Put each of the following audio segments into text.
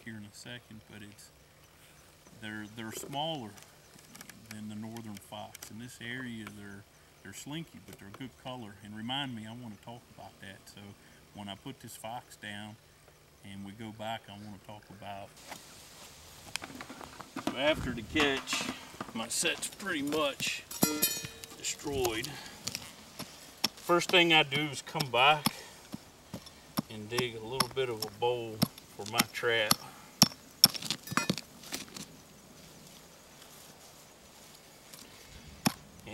here in a second, but they're smaller than the northern fox. In this area, they're slinky, but they're a good color. And remind me, I want to talk about that. So when I put this fox down and we go back, I want to talk about. So after the catch, my set's pretty much destroyed. First thing I do is come back and dig a little bit of a bowl for my trap.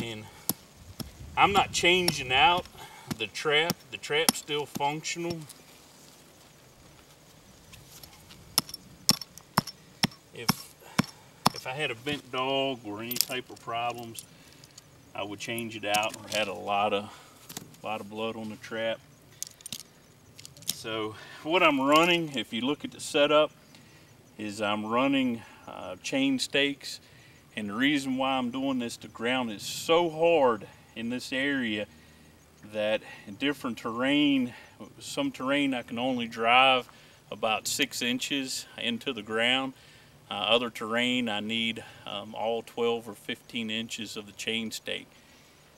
And I'm not changing out the trap. The trap's still functional. If I had a bent dog or any type of problems, I would change it out, or had a lot of blood on the trap. So what I'm running, if you look at the setup, is I'm running chain stakes. And the reason why I'm doing this, the ground is so hard in this area that in different terrain, some terrain I can only drive about 6 inches into the ground. Other terrain I need all 12 or 15 inches of the chain stake.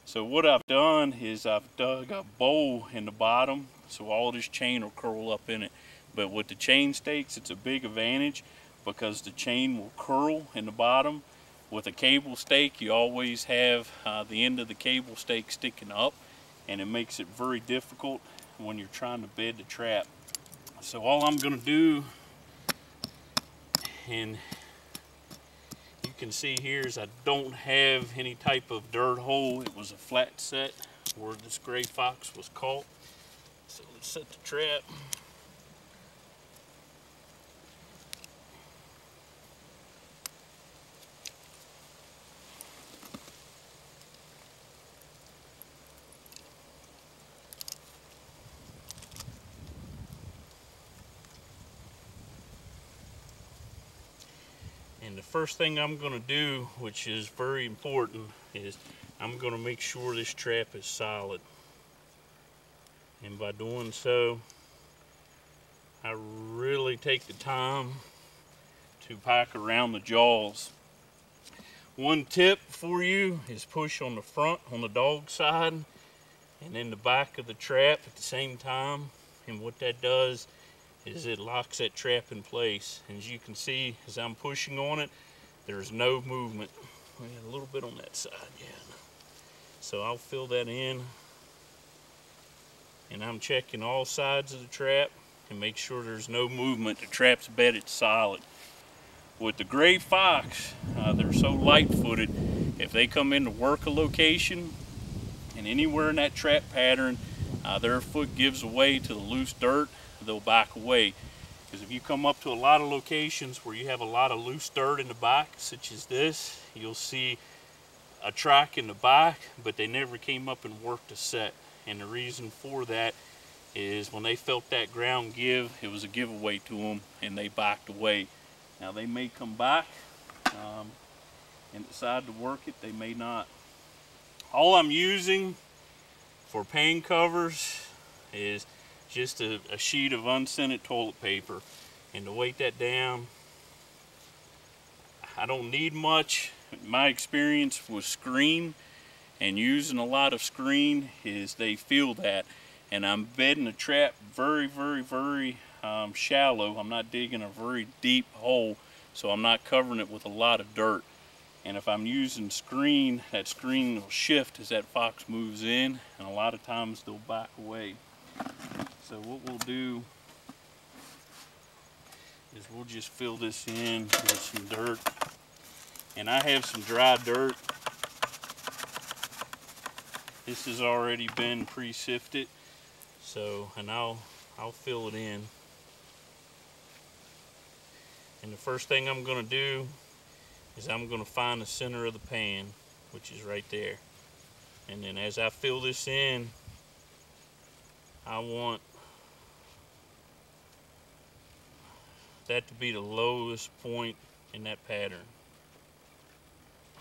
So what I've done is I've dug a bowl in the bottom so all this chain will curl up in it. But with the chain stakes, it's a big advantage because the chain will curl in the bottom. With a cable stake, you always have the end of the cable stake sticking up, and it makes it very difficult when you're trying to bed the trap. So all I'm going to do, and you can see here, is I don't have any type of dirt hole. It was a flat set where this gray fox was caught. So let's set the trap. And the first thing I'm going to do, which is very important, is I'm going to make sure this trap is solid. And by doing so, I really take the time to pack around the jaws. One tip for you is push on the front, on the dog side, and then the back of the trap at the same time. And what that does is it locks that trap in place. And as you can see, as I'm pushing on it, there's no movement. We got a little bit on that side, yeah. So I'll fill that in, and I'm checking all sides of the trap and make sure there's no movement. The trap's bedded solid. With the gray fox, they're so light-footed. If they come in to work a location and anywhere in that trap pattern, their foot gives way to the loose dirt, they'll back away. Because if you come up to a lot of locations where you have a lot of loose dirt in the back, such as this, you'll see a track in the back, but they never came up and worked a set. And the reason for that is when they felt that ground give, it was a giveaway to them, and they backed away. Now they may come back and decide to work it, they may not. All I'm using for pain covers is just a sheet of unscented toilet paper. And to weight that down, I don't need much. My experience with screen and using a lot of screen is they feel that. And I'm bedding the trap very, very, very shallow. I'm not digging a very deep hole, so I'm not covering it with a lot of dirt. And if I'm using screen, that screen will shift as that fox moves in, and a lot of times they'll back away. So what we'll do is we'll just fill this in with some dirt. And I have some dry dirt. This has already been pre-sifted. So, and I'll fill it in. And the first thing I'm going to do is I'm going to find the center of the pan, which is right there. And then as I fill this in, I want that to be the lowest point in that pattern.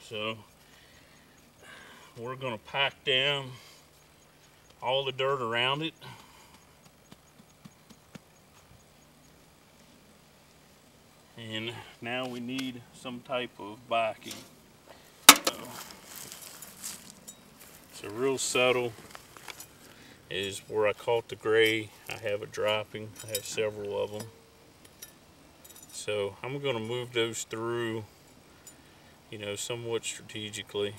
So we're going to pack down all the dirt around it. And now we need some type of backing. So real subtle is where I caught the gray. I have a dropping. I have several of them. So I'm going to move those through, you know, somewhat strategically.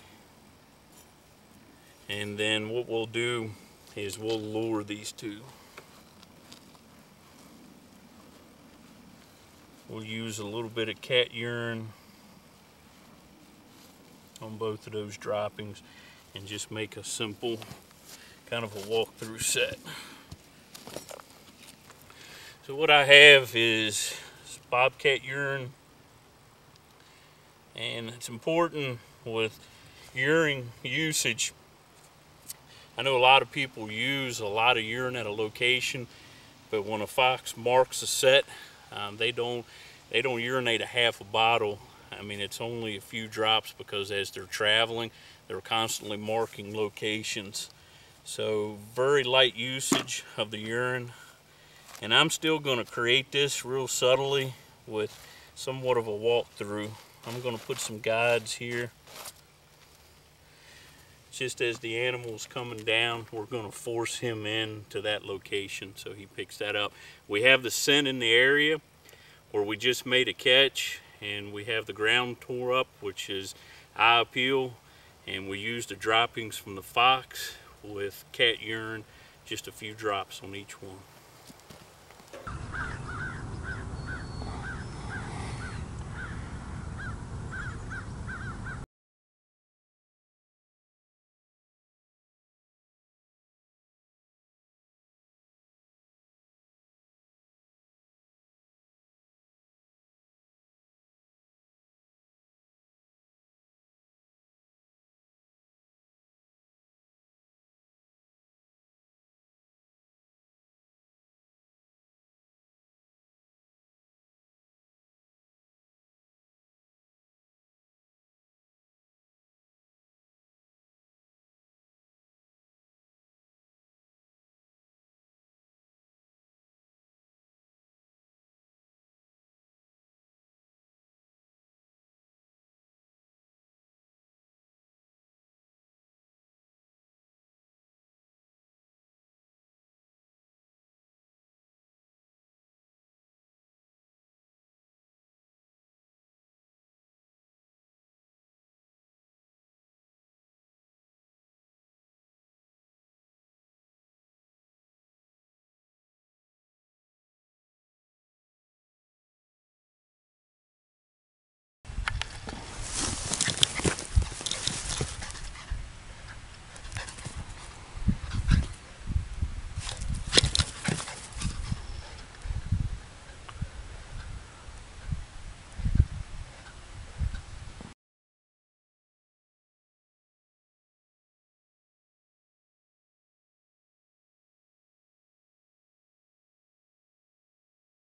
And then what we'll do is we'll lure these two. We'll use a little bit of cat urine on both of those droppings and just make a simple kind of a walkthrough set. So what I have is bobcat urine, and it's important with urine usage. I know a lot of people use a lot of urine at a location, but when a fox marks a set, they don't urinate a half a bottle. I mean, it's only a few drops because as they're traveling, they're constantly marking locations. So very light usage of the urine. And I'm still going to create this real subtly with somewhat of a walkthrough. I'm going to put some guides here. Just as the animal's coming down, we're going to force him into that location so he picks that up. We have the scent in the area where we just made a catch, and we have the ground tore up, which is eye appeal, and we used the droppings from the fox with cat urine, just a few drops on each one.